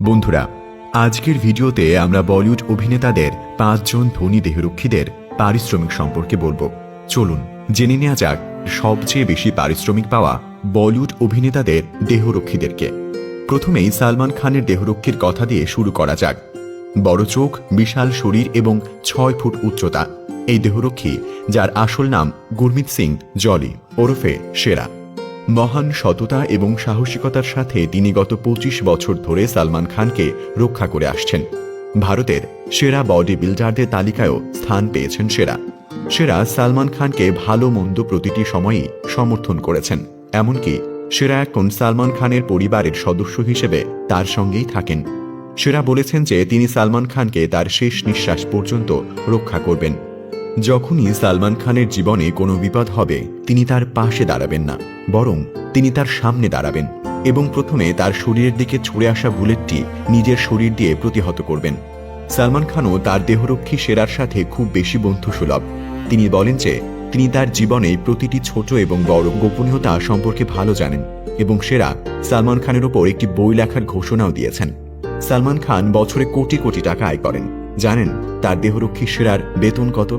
বন্ধুরা, আজকের ভিডিওতে আমরা বলিউড অভিনেতাদের 5 জন ধনী দেহরক্ষীদের পারিশ্রমিক সম্পর্কে বলবো। চলুন জেনে নেওয়া যাক সবচেয়ে বেশি পারিশ্রমিক পাওয়া বলিউড অভিনেতাদের দেহরক্ষীদেরকে। প্রথমেই সালমান খানের দেহরক্ষীর কথা দিয়ে শুরু করা যাক। বড় চোখ, বিশাল শরীর এবং 6 ফুট উচ্চতা এই দেহরক্ষী, যার আসল নাম গুরমিত সিং জলি ওরফে সেরা। মহান সততা এবং সাহসিকতার সাথে তিনি গত 25 বছর ধরে সালমান খানকে রক্ষা করে আসছেন। ভারতের সেরা বডি বিল্ডারদের তালিকায়ও স্থান পেয়েছেন সেরা। সেরা সালমান খানকে ভালো মন্দ প্রতিটি সময়ই সমর্থন করেছেন। এমনকি সেরা এখন সালমান খানের পরিবারের সদস্য হিসেবে তার সঙ্গেই থাকেন। সেরা বলেছেন যে তিনি সালমান খানকে তার শেষ নিঃশ্বাস পর্যন্ত রক্ষা করবেন। যখনই সালমান খানের জীবনে কোনো বিপদ হবে, তিনি তার পাশে দাঁড়াবেন না, বরং তিনি তার সামনে দাঁড়াবেন এবং প্রথমে তার শরীরের দিকে ছুড়ে আসা বুলেটটি নিজের শরীর দিয়ে প্রতিহত করবেন। সালমান খানও তার দেহরক্ষী সেরার সাথে খুব বেশি বন্ধুসুলভ। তিনি বলেন যে তিনি তার জীবনে প্রতিটি ছোট এবং বড় গোপনীয়তা সম্পর্কে ভালো জানেন এবং সেরা সালমান খানের ওপর একটি বই লেখার ঘোষণাও দিয়েছেন। সালমান খান বছরে কোটি কোটি টাকা আয় করেন। জানেন তার দেহরক্ষী সেরার বেতন কত?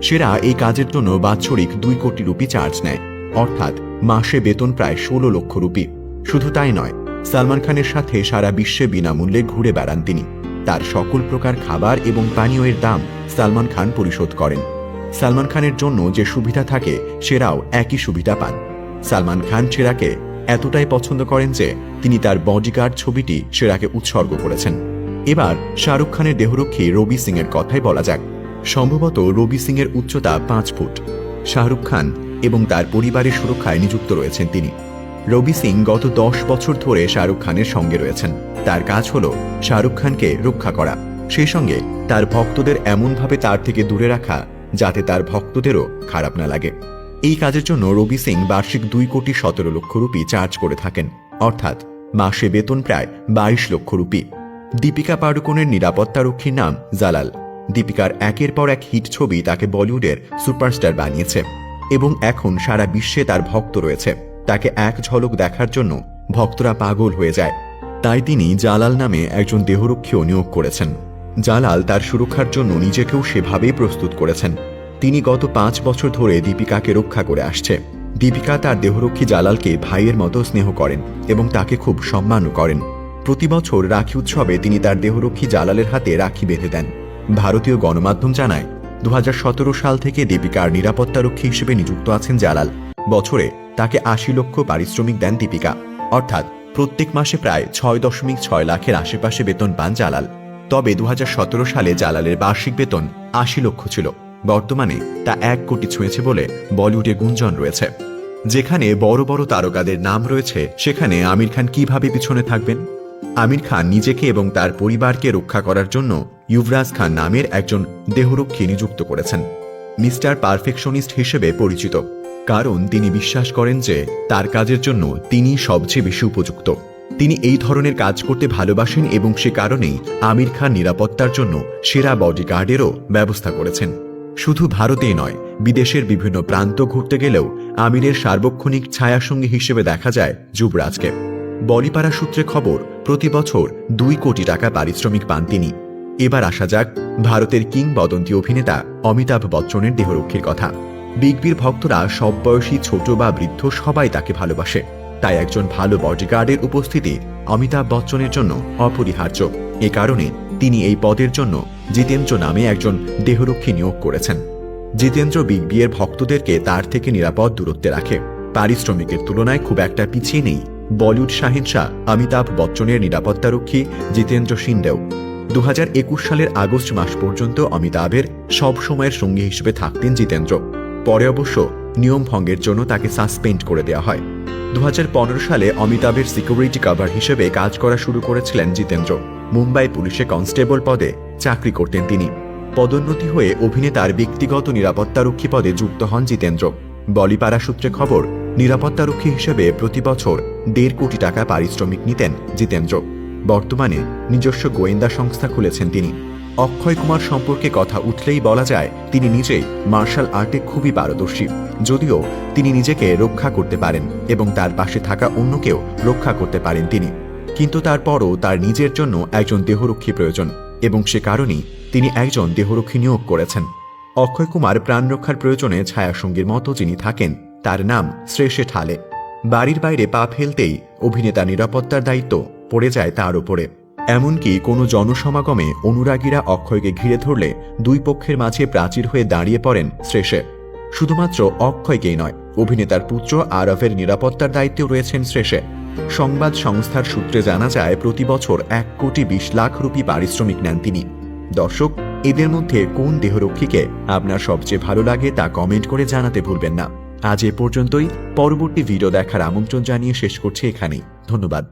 সেরা এই কাজের জন্য বাৎসরিক 2 কোটি রুপি চার্জ নেয়, অর্থাৎ মাসে বেতন প্রায় 16 লক্ষ রুপি। শুধু তাই নয়, সালমান খানের সাথে সারা বিশ্বে বিনামূল্যে ঘুরে বেড়ান তিনি। তার সকল প্রকার খাবার এবং পানীয়ের দাম সালমান খান পরিশোধ করেন। সালমান খানের জন্য যে সুবিধা থাকে, সেরাও একই সুবিধা পান। সালমান খান সেরাকে এতটাই পছন্দ করেন যে তিনি তার বডিগার্ড ছবিটি সেরাকে উৎসর্গ করেছেন। এবার শাহরুখ খানের দেহরক্ষী রবি সিং এর কথাই বলা যাক। সম্ভবত রবি সিং এর উচ্চতা 5 ফুট। শাহরুখ খান এবং তার পরিবারের সুরক্ষায় নিযুক্ত রয়েছেন তিনি। রবি সিং গত 10 বছর ধরে শাহরুখ খানের সঙ্গে রয়েছেন। তার কাজ হল শাহরুখ খানকে রক্ষা করা, সেই সঙ্গে তার ভক্তদের এমনভাবে তার থেকে দূরে রাখা যাতে তার ভক্তদেরও খারাপ না লাগে। এই কাজের জন্য রবি সিং বার্ষিক 2 কোটি 17 লক্ষ রুপি চার্জ করে থাকেন, অর্থাৎ মাসে বেতন প্রায় 22 লক্ষ রুপি। দীপিকা পাড়ুকোনের নিরাপত্তারক্ষীর নাম জালাল। দীপিকার একের পর এক হিট ছবি তাকে বলিউডের সুপারস্টার বানিয়েছে এবং এখন সারা বিশ্বে তার ভক্ত রয়েছে। তাকে এক ঝলক দেখার জন্য ভক্তরা পাগল হয়ে যায়। তাই তিনি জালাল নামে একজন দেহরক্ষীও নিয়োগ করেছেন। জালাল তার সুরক্ষার জন্য নিজেকেও সেভাবেই প্রস্তুত করেছেন। তিনি গত 5 বছর ধরে দীপিকাকে রক্ষা করে আসছে। দীপিকা তার দেহরক্ষী জালালকে ভাইয়ের মতো স্নেহ করেন এবং তাকে খুব সম্মানও করেন। প্রতি বছর রাখি উৎসবে তিনি তার দেহরক্ষী জালালের হাতে রাখি বেঁধে দেন। ভারতীয় গণমাধ্যম জানায় 2017 সাল থেকে দীপিকার নিরাপত্তারক্ষী হিসেবে নিযুক্ত আছেন জালাল। বছরে তাকে 80 লক্ষ পারিশ্রমিক দেন দীপিকা, অর্থাৎ প্রত্যেক মাসে প্রায় 6.6 লাখের আশেপাশে বেতন পান জালাল। তবে 2017 সালে জালালের বার্ষিক বেতন 80 লক্ষ ছিল। বর্তমানে তা 1 কোটি ছুঁয়েছে বলে বলিউডে গুঞ্জন রয়েছে। যেখানে বড় বড় তারকাদের নাম রয়েছে, সেখানে আমির খান কিভাবে পিছনে থাকবেন? আমির খান নিজেকে এবং তার পরিবারকে রক্ষা করার জন্য ইউবরাজ খান নামের একজন দেহরক্ষী নিযুক্ত করেছেন। মিস্টার পারফেকশনিস্ট হিসেবে পরিচিত, কারণ তিনি বিশ্বাস করেন যে তার কাজের জন্য তিনি সবচেয়ে বেশি উপযুক্ত। তিনি এই ধরনের কাজ করতে ভালোবাসেন এবং সে কারণেই আমির খান নিরাপত্তার জন্য সেরা বডিগার্ডেরও ব্যবস্থা করেছেন। শুধু ভারতেই নয়, বিদেশের বিভিন্ন প্রান্ত ঘুরতে গেলেও আমিরের সার্বক্ষণিক ছায়াসঙ্গী হিসেবে দেখা যায় যুবরাজকে। বলিপাড়া সূত্রে খবর, প্রতি বছর 2 কোটি টাকা পারিশ্রমিক পান তিনি। এবার আসা যাক ভারতের কিংবদন্তি অভিনেতা অমিতাভ বচ্চনের দেহরক্ষীর কথা। বিগ বির ভক্তরা সব বয়সী, ছোট বা বৃদ্ধ সবাই তাকে ভালোবাসে। তাই একজন ভালো বডিগার্ডের উপস্থিতি অমিতাভ বচ্চনের জন্য অপরিহার্য। এ কারণে তিনি এই পদের জন্য জিতেন্দ্র নামে একজন দেহরক্ষী নিয়োগ করেছেন। জিতেন্দ্র বিগ বি এর ভক্তদেরকে তার থেকে নিরাপদ দূরত্বে রাখে। পারিশ্রমিকের তুলনায় খুব একটা পিছিয়ে নেই বলিউড শাহিনশাহ অমিতাভ বচ্চনের নিরাপত্তারক্ষী জিতেন্দ্র শিন্ডেও। 2021 সালের আগস্ট মাস পর্যন্ত অমিতাভের সব সময়ের সঙ্গী হিসেবে থাকতেন জিতেন্দ্র। পরে অবশ্য নিয়ম ভঙ্গের জন্য তাকে সাসপেন্ড করে দেওয়া হয়। 2015 সালে অমিতাভের সিকিউরিটি কভার হিসেবে কাজ করা শুরু করেছিলেন জিতেন্দ্র। মুম্বাই পুলিশে কনস্টেবল পদে চাকরি করতেন তিনি। পদোন্নতি হয়ে অভিনেতার ব্যক্তিগত নিরাপত্তারক্ষী পদে যুক্ত হন জিতেন্দ্র। বলিপাড়া সূত্রে খবর, নিরাপত্তারক্ষী হিসেবে প্রতি বছর 1.5 কোটি টাকা পারিশ্রমিক নিতেন জিতেন্দ্র। বর্তমানে নিজস্ব গোয়েন্দা সংস্থা খুলেছেন তিনি। অক্ষয় কুমার সম্পর্কে কথা উঠলেই বলা যায় তিনি নিজেই মার্শাল আর্টে খুবই পারদর্শী। যদিও তিনি নিজেকে রক্ষা করতে পারেন এবং তার পাশে থাকা অন্যকেও রক্ষা করতে পারেন তিনি, কিন্তু তারপরও তার নিজের জন্য একজন দেহরক্ষী প্রয়োজন এবং সে কারণেই তিনি একজন দেহরক্ষী নিয়োগ করেছেন। অক্ষয় কুমার প্রাণ রক্ষার প্রয়োজনে ছায়াসঙ্গীর মতো যিনি থাকেন তার নাম শ্রেষে ঠালে। বাড়ির বাইরে পা ফেলতেই অভিনেতা নিরাপত্তার দায়িত্ব পড়ে যায় তার উপরে। এমনকি কোনো জনসমাগমে অনুরাগীরা অক্ষয়কে ঘিরে ধরলে দুই পক্ষের মাঝে প্রাচীর হয়ে দাঁড়িয়ে পড়েন শ্রেষে। শুধুমাত্র অক্ষয়কেই নয়, অভিনেতার পুত্র আরবের নিরাপত্তার দায়িত্বেও রয়েছেন শ্রেষে। সংবাদ সংস্থার সূত্রে জানা যায় প্রতি বছর 1,20,00,000 রুপি পারিশ্রমিক নেন তিনি। দর্শক, এদের মধ্যে কোন দেহরক্ষীকে আপনার সবচেয়ে ভালো লাগে তা কমেন্ট করে জানাতে ভুলবেন না। আজ এ পর্যন্তই। পরবর্তী ভিডিও দেখার আমন্ত্রণ জানিয়ে শেষ করছি এখানেই। ধন্যবাদ।